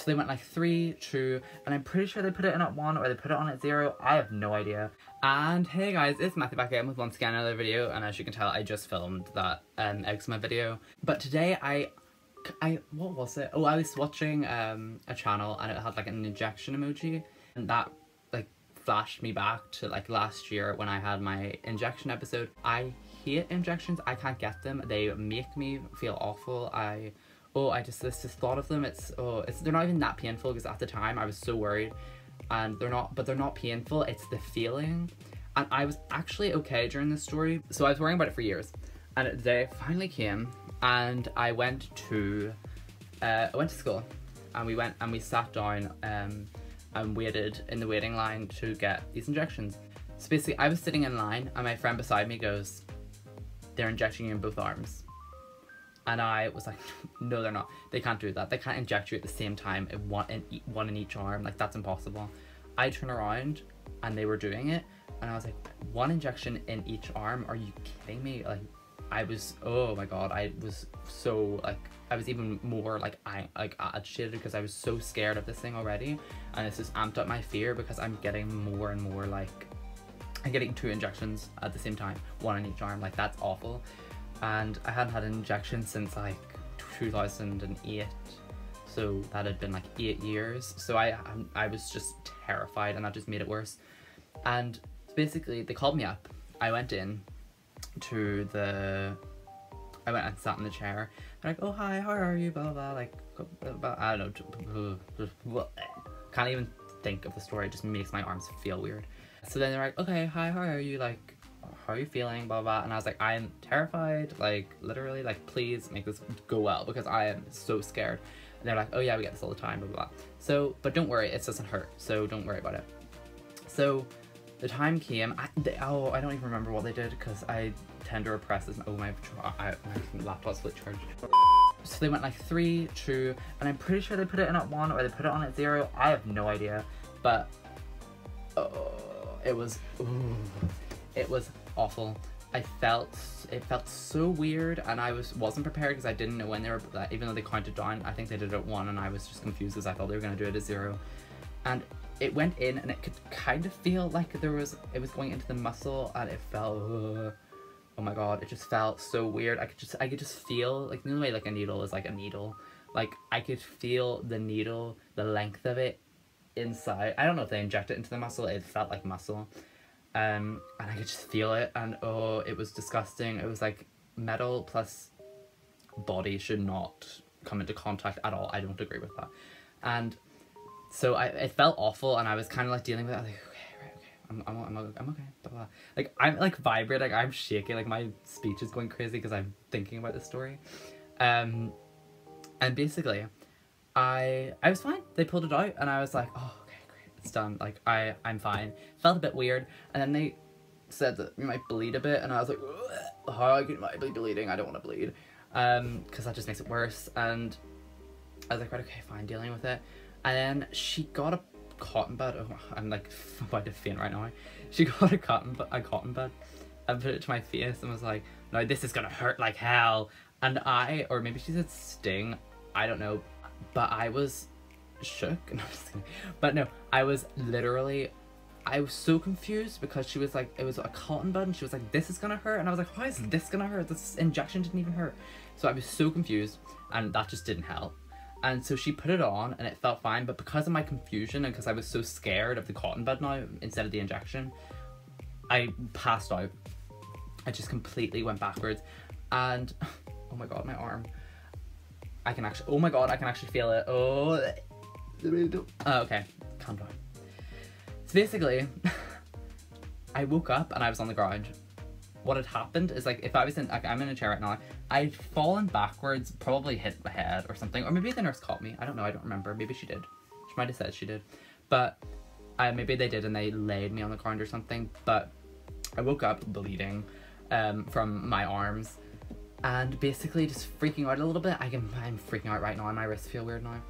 So they went like 3, 2, and I'm pretty sure they put it in at 1 or they put it on at 0. I have no idea. And hey guys, it's Matthew back again with once again another video, and as you can tell, I just filmed that eczema video. But today what was it? Oh, I was watching a channel and it had like an injection emoji, and that like flashed me back to like last year when I had my injection episode. I hate injections. I can't get them. They make me feel awful. This thought of them, they're not even that painful, because at the time I was so worried, and they're not painful, it's the feeling. And I was actually okay during this story, so I was worrying about it for years, and the day finally came, and I went to school, and we sat down and waited in the waiting line to get these injections. So basically I was sitting in line, and my friend beside me goes, "They're injecting you in both arms." And I was like, no, they're not. They can't do that. They can't inject you at the same time, one in each arm. Like, that's impossible. I turned around and they were doing it, and I was like, 1 injection in each arm? Are you kidding me? Like, I was, oh my god, I was so, like, I was even more, like agitated, because I was so scared of this thing already. And it's just amped up my fear, because I'm getting more and more, like, I'm getting 2 injections at the same time, 1 in each arm. Like, that's awful. And I hadn't had an injection since like 2008, so that had been like 8 years. So I was just terrified, and that just made it worse. And basically they called me up. I went and sat in the chair. They're like, "Oh hi, how are you?" Blah blah blah. Like, I don't know. Can't even think of the story. It just makes my arms feel weird. So then they're like, "Okay, hi, how are you? Like, how are you feeling?" Blah blah. And I was like, "I'm terrified, like literally, like please make this go well, because I am so scared." And they're like, "Oh yeah, we get this all the time, blah blah." So, but don't worry, it doesn't hurt, so don't worry about it. So the time came. I don't even remember what they did, because I tend to repress this. Oh, my laptop's split charged. So they went like 3, 2, and I'm pretty sure they put it in at 1 or they put it on at 0. I have no idea, but it was awful. It felt so weird, and I wasn't prepared, because I didn't know when they were, even though they counted down. I think they did it at 1, and I was just confused, because I thought they were going to do it at 0. And it went in, and it could kind of feel like it was going into the muscle, and it felt, oh my god, it just felt so weird. I could just feel, like, you know the way like a needle is like a needle, like I could feel the needle, the length of it inside. I don't know if they inject it into the muscle. It felt like muscle. And I could just feel it, and oh, it was disgusting. It was like metal plus body should not come into contact at all. I don't agree with that. And so it felt awful, and I was kind of like dealing with it. I was like, okay, right, okay, I'm okay, blah, blah. Like, I'm like vibrating, like I'm shaking, like my speech is going crazy because I'm thinking about the story. And basically I was fine. They pulled it out, and I was like, oh, it's done. Like, I'm fine. Felt a bit weird, and then they said that you might bleed a bit, and I was like, how can I be bleeding? I don't want to bleed, because that just makes it worse. And I was like, right, okay, fine, dealing with it. And then she got a cotton bud. Oh, I'm like about to faint right now. She got a cotton bud and put it to my face and was like, no, this is gonna hurt like hell. And or maybe she said sting, I don't know, but I was shook. No, I'm just kidding. But no, I was so confused, because she was like, it was a cotton bud, and she was like, this is gonna hurt, and I was like, how is this gonna hurt? This injection didn't even hurt. So I was so confused, and that just didn't help. And so she put it on, and it felt fine, but because of my confusion, and because I was so scared of the cotton bud now instead of the injection, I passed out. I just completely went backwards, and oh my god, my arm, oh my god, I can actually feel it. Oh, okay, calm down. So basically, I woke up and I was on the ground. What had happened is, like, if I was in, like, I'm in a chair right now, I'd fallen backwards, probably hit my head or something, or maybe the nurse caught me. I don't know, I don't remember. Maybe she did. She might have said she did. But maybe they did, and they laid me on the ground or something. But I woke up bleeding from my arms, and basically just freaking out a little bit. I'm freaking out right now, and my wrists feel weird now.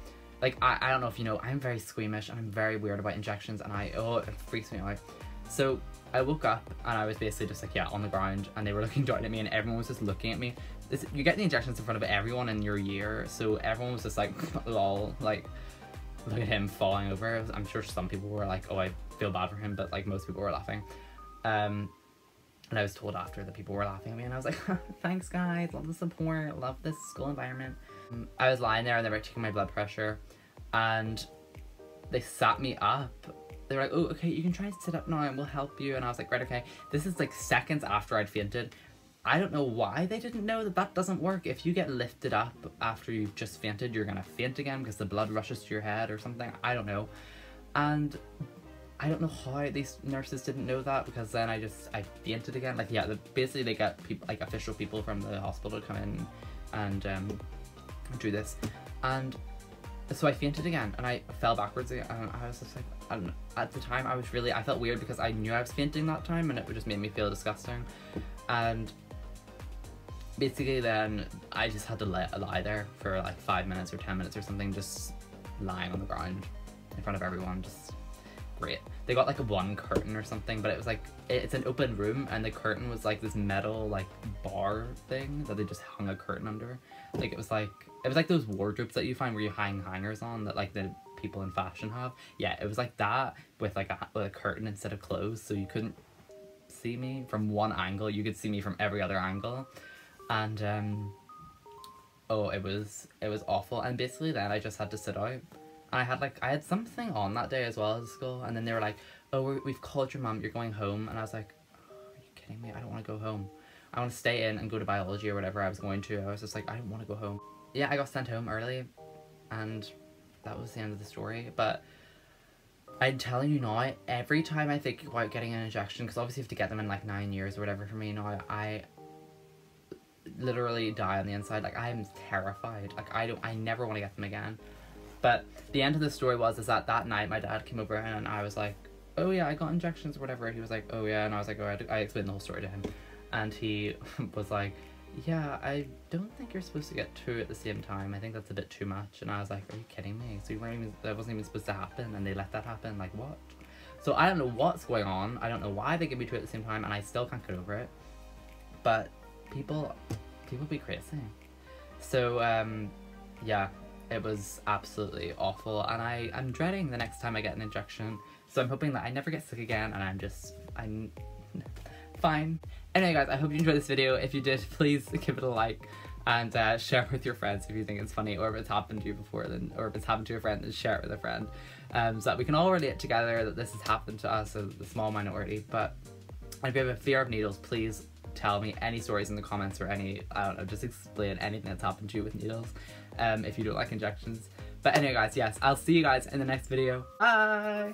Like, I don't know if you know, I'm very squeamish, and I'm very weird about injections, and it freaks me out. So I woke up, and I was basically just like, yeah, on the ground, and they were looking down at me, and everyone was just looking at me. You get the injections in front of everyone in your year, so everyone was just like, lol, like, look at him falling over. I'm sure some people were like, oh, I feel bad for him, but like most people were laughing. And I was told after that people were laughing at me, and I was like, thanks guys, love the support, love this school environment. I was lying there and they were checking my blood pressure, and they sat me up. They were like, oh, okay, you can try and sit up now and we'll help you. And I was like, right, okay. This is like seconds after I'd fainted. I don't know why they didn't know that that doesn't work. If you get lifted up after you've just fainted, you're gonna faint again because the blood rushes to your head or something. I don't know. And I don't know how these nurses didn't know that, because then I fainted again. Like, yeah, basically they get people, like official people from the hospital to come in and do this. And so I fainted again and I fell backwards again, and I was just like, I don't know. At the time I felt weird because I knew I was fainting that time, and it just made me feel disgusting. And basically then I just had to lie there for like 5 minutes or 10 minutes or something, just lying on the ground in front of everyone. Just great. They got like a one curtain or something, but it was like, it's an open room, and the curtain was like this metal like bar thing that they just hung a curtain under. Like it was like those wardrobes that you find where you hang hangers on that like the people in fashion have. Yeah, it was like that with like a curtain instead of clothes, so you couldn't see me from one angle, you could see me from every other angle. And oh, it was awful. And basically then I just had to sit out. I had something on that day as well at school, and then they were like, oh, we've called your mum, you're going home. And I was like, oh, are you kidding me? I don't want to go home. I want to stay in and go to biology or whatever I was going to. I was just like, I don't want to go home. Yeah, I got sent home early, and that was the end of the story. But I'm telling you now, every time I think about getting an injection, because obviously you have to get them in like 9 years or whatever for me now, I literally die on the inside. Like, I'm terrified. Like, I never want to get them again. But the end of the story was that night my dad came over and I was like, oh yeah, I got injections or whatever. He was like, oh yeah, and I was like, oh, I explained the whole story to him, and he was like, yeah, I don't think you're supposed to get two at the same time. I think that's a bit too much. And I was like, are you kidding me? So that wasn't even supposed to happen, and they let that happen? Like, what? So I don't know what's going on. I don't know why they give me two at the same time, and I still can't get over it. But people be crazy. So yeah, it was absolutely awful, and I'm dreading the next time I get an injection. So I'm hoping that I never get sick again, and I'm fine. Anyway guys, I hope you enjoyed this video. If you did, please give it a like, and share it with your friends if you think it's funny, or if it's happened to you before, or if it's happened to your friend, then share it with a friend, so that we can all relate together that this has happened to us as a small minority. But if you have a fear of needles, please tell me any stories in the comments, or any, I don't know, just explain anything that's happened to you with needles, if you don't like injections. But anyway guys, yes, I'll see you guys in the next video. Bye!